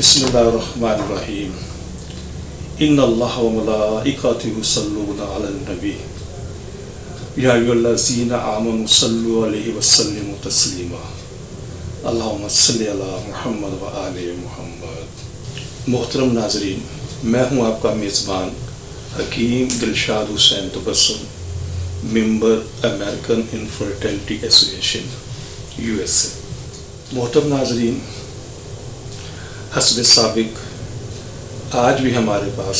बिस्मिल्लाहिर्रहमानिर्रहीम इन्नल्लाह व मलाइकतहु युसल्लूना अलन नबी या अय्युहल्लज़ीना आमनु सल्लु अलैहि व सल्लिमु तस्लीमा अल्लाहुम्मा सल्लि अला मुहम्मद व आले मुहम्मद। मोहतरम नाज़रीन, मैं हूँ आपका मेज़बान Hakeem Dilshad Hussain Tabassum, member American infertility association USA। मोहतरम नाज़रीन, हस्ब साबिक आज भी हमारे पास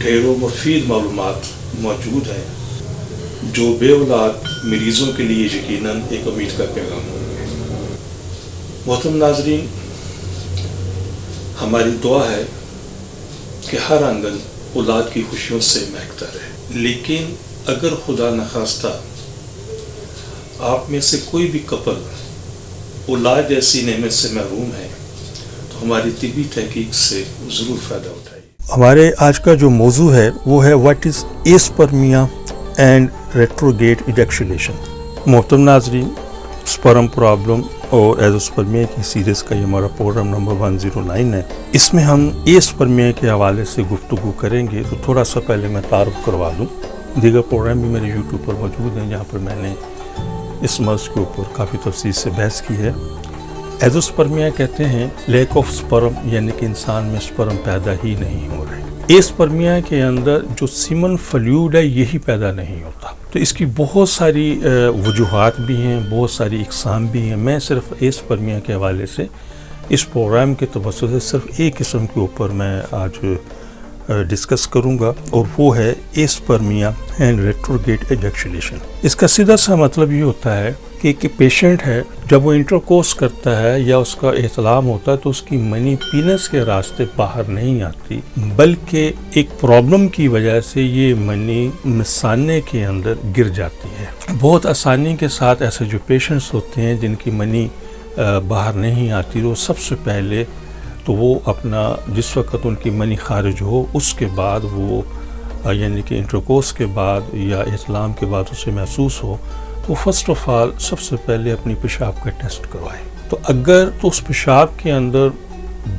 ढेरों मुफीद मालूमात मौजूद हैं जो बेऔलाद मरीज़ों के लिए यकीनन एक उम्मीद का पैगाम होंगे। मोहतरम नाज़रीन, हमारी दुआ है कि हर आंगन औलाद की खुशियों से महकता रहे, लेकिन अगर खुदा नखास्ता आप में से कोई भी कपल औलाद जैसी नेमत से महरूम है तो हमारी तिबी तहकीक से ज़रूर फ़ायदा उठाइए। हमारे आज का जो मौजू है वो है what is aspermia and retrograde ejaculation. मोहतरम नाज़रीन, स्पर्म प्रॉब्लम और एज़ोस्पर्मिया की सीरीज़ का ये हमारा प्रोग्राम नंबर 109 है। इसमें हम एस्पर्मिया के हवाले से गुफ्तगू करेंगे। तो थोड़ा सा पहले मैं तारुफ करवा दूँ, दीगर प्रोग्राम भी मेरे यूट्यूब पर मौजूद हैं जहाँ पर मैंने इस मर्ज़ के ऊपर काफ़ी तफसील से बहस की है। एज़ोस्पर्मिया कहते हैं लैक ऑफ स्पर्म, यानी कि इंसान में स्पर्म पैदा ही नहीं हो रहे। एस्पर्मिया के अंदर जो सीमन फ्लूइड है यही पैदा नहीं होता। तो इसकी बहुत सारी वजूहात भी हैं, बहुत सारी इकसाम भी हैं। मैं सिर्फ एस्पर्मिया के हवाले से इस प्रोग्राम के तवज्जुह से सिर्फ एक किस्म के ऊपर मैं आज डिस्कस करूंगा और वो है एस्पर्मिया एंड रेट्रोगेट इजैक्युलेशन। इसका सीधा सा मतलब ये होता है कि एक पेशेंट है, जब वो इंटरकोर्स करता है या उसका एहतलाम होता है तो उसकी मनी पीनस के रास्ते बाहर नहीं आती, बल्कि एक प्रॉब्लम की वजह से ये मनी मिसाने के अंदर गिर जाती है। बहुत आसानी के साथ ऐसे जो पेशेंट्स होते हैं जिनकी मनी बाहर नहीं आती, तो सबसे पहले तो वो अपना जिस वक्त उनकी मनी खारिज हो उसके बाद वो यानी कि इंटरकोर्स के बाद या इस्लाम के बाद उसे महसूस हो तो फर्स्ट ऑफ ऑल सबसे पहले अपनी पेशाब का टेस्ट करवाएं। तो अगर तो उस पेशाब के अंदर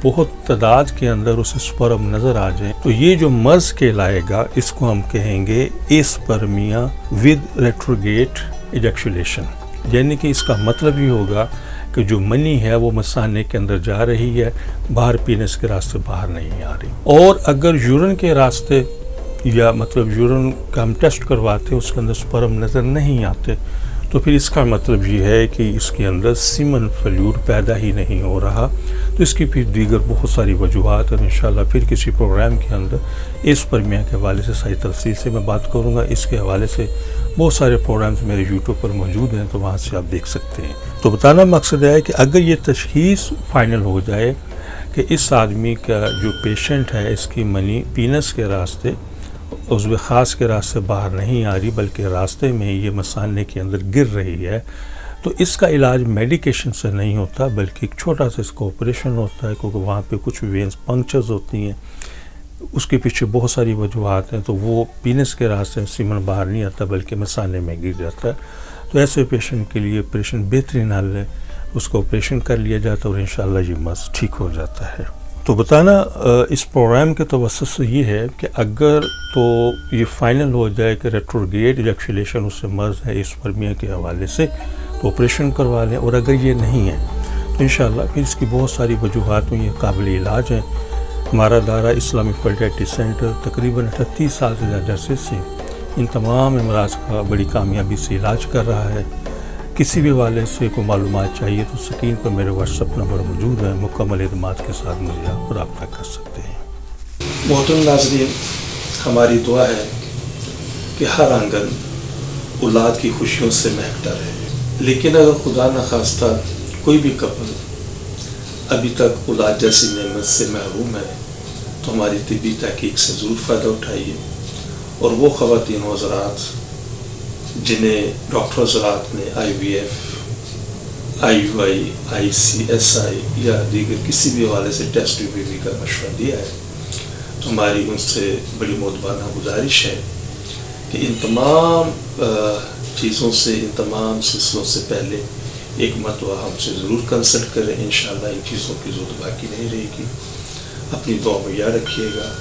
बहुत तादाद के अंदर उसे स्पर्म नज़र आ जाए तो ये जो मर्ज़ कहलाएगा इसको हम कहेंगे एस्पर्मिया विद रेट्रोगेट इजैक्युलेशन। यानी कि इसका मतलब ये होगा कि जो मनी है वो मसाने के अंदर जा रही है, बाहर पीनस के रास्ते बाहर नहीं आ रही। और अगर यूरिन के रास्ते या मतलब यूरिन का हम टेस्ट करवाते उसके अंदर स्पर्म नज़र नहीं आते तो फिर इसका मतलब ये है कि इसके अंदर सीमन फ्लूइड पैदा ही नहीं हो रहा। तो इसकी फिर दीगर बहुत सारी वजूहात और इंशाल्लाह फिर किसी प्रोग्राम के अंदर एस्पर्मिया के हवाले से सही तफसील से मैं बात करूँगा। इसके हवाले से बहुत सारे प्रोग्राम्स मेरे यूट्यूब पर मौजूद हैं, तो वहाँ से आप देख सकते हैं। तो बताना मकसद है कि अगर ये तशख़ीस फ़ाइनल हो जाए कि इस आदमी का जो पेशेंट है इसकी मनी पीनस के रास्ते उज़्व ख़ास के रास्ते बाहर नहीं आ रही बल्कि रास्ते में ये मसाने के अंदर गिर रही है, तो इसका इलाज मेडिकेशन से नहीं होता बल्कि एक छोटा सा इसका ऑपरेशन होता है, क्योंकि वहाँ पे कुछ वेन्स पंक्चर्स होती हैं। उसके पीछे बहुत सारी वजूहात हैं, तो वो पीनस के रास्ते सीमन बाहर नहीं आता बल्कि मसाने में गिर जाता है। तो ऐसे पेशेंट के लिए ऑपरेशन बेहतरीन हल है, उसको ऑपरेशन कर लिया जाता है और इंशाल्लाह ये मर्ज़ ठीक हो जाता है। तो बताना इस प्रोग्राम के तवज्जुह से ये है कि अगर तो ये फ़ाइनल हो जाए कि रेट्रोगेट इजैक्युलेशन उससे मर्ज़ है एस्पर्मिया के हवाले से तो ऑपरेशन करवा लें, और अगर ये नहीं है तो इंशाल्लाह फिर इसकी बहुत सारी वजूहात में ये काबिल इलाज हैं। हमारा दायरा इस्लामिक फर्टिलिटी सेंटर तकरीबन 38 साल से ज़्यादा अरसे से इन तमाम अमराज का बड़ी कामयाबी से इलाज कर रहा है। किसी भी वाले से कोई मालूमात चाहिए तो स्क्रीन पर मेरे व्हाट्सएप नंबर मौजूद है, मुकम्मल इत्मीनान के साथ मुझे आप रब्ता कर सकते हैं। मोहतरम नाज़रीन, हमारी दुआ है कि हर आंगन औलाद की खुशियों से महकता रहे, लेकिन अगर खुदा न खास्ता कोई भी कपल अभी तक औलाद जैसी नेमत से महरूम है तो हमारी तिब्बी तहकीक से ज़रूर फ़ायदा उठाइए। और वो ख़वातीन हज़रात जिन्हें डॉक्टर हज़रात ने IVF, IUI, ICSI या दीगर किसी भी हवाले से टेस्ट बेबी का मशवरा दिया है, तो हमारी उनसे बड़ी मोहब्बाना गुजारिश है कि इन तमाम चीज़ों से, इन तमाम सिलसिलों से पहले ایک مرتبہ ہم سے ضرور کنسلٹ کریں. انشاءاللہ ان چیزوں کی ضرورت باقی نہیں رہے گی. اپنی دعا میں یاد رکھیے گا.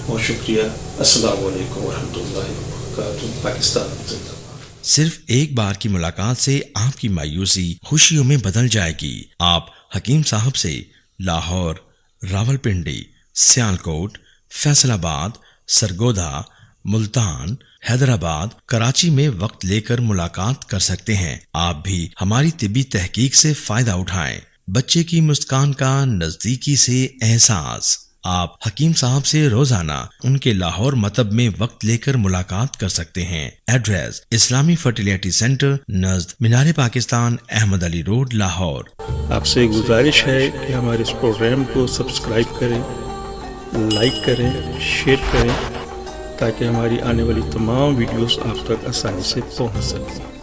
بہت شکریہ. السلام علیکم ورحمۃ اللہ وبرکاتہ. پاکستان زندہ باد. صرف ایک بار کی ملاقات سے آپ کی مایوسی خوشیوں میں بدل جائے گی. آپ حکیم صاحب سے لاہور، راولپنڈی، سیالکوٹ، فیصل آباد، سرگودا، ملتان، حیدرآباد، کراچی میں وقت لے کر ملاقات کر سکتے ہیں. آپ بھی ہماری طبی تحقیق سے فائدہ اٹھائیں. بچے کی مسکان کا نزدیکی سے احساس. آپ حکیم صاحب سے روزانہ ان کے لاہور مطب میں وقت لے کر ملاقات کر سکتے ہیں. ایڈریس: اسلامی فرٹیلیٹی سینٹر نزد مینار پاکستان، احمد علی روڈ، لاہور. آپ سے گزارش ہے کہ ہمارے اس پروگرام کو سبسکرائب کریں، لائک کریں، شیئر کریں، تاکہ ہماری آنے والی تمام ویڈیوز آپ تک آسانی سے پہنچ سکیں.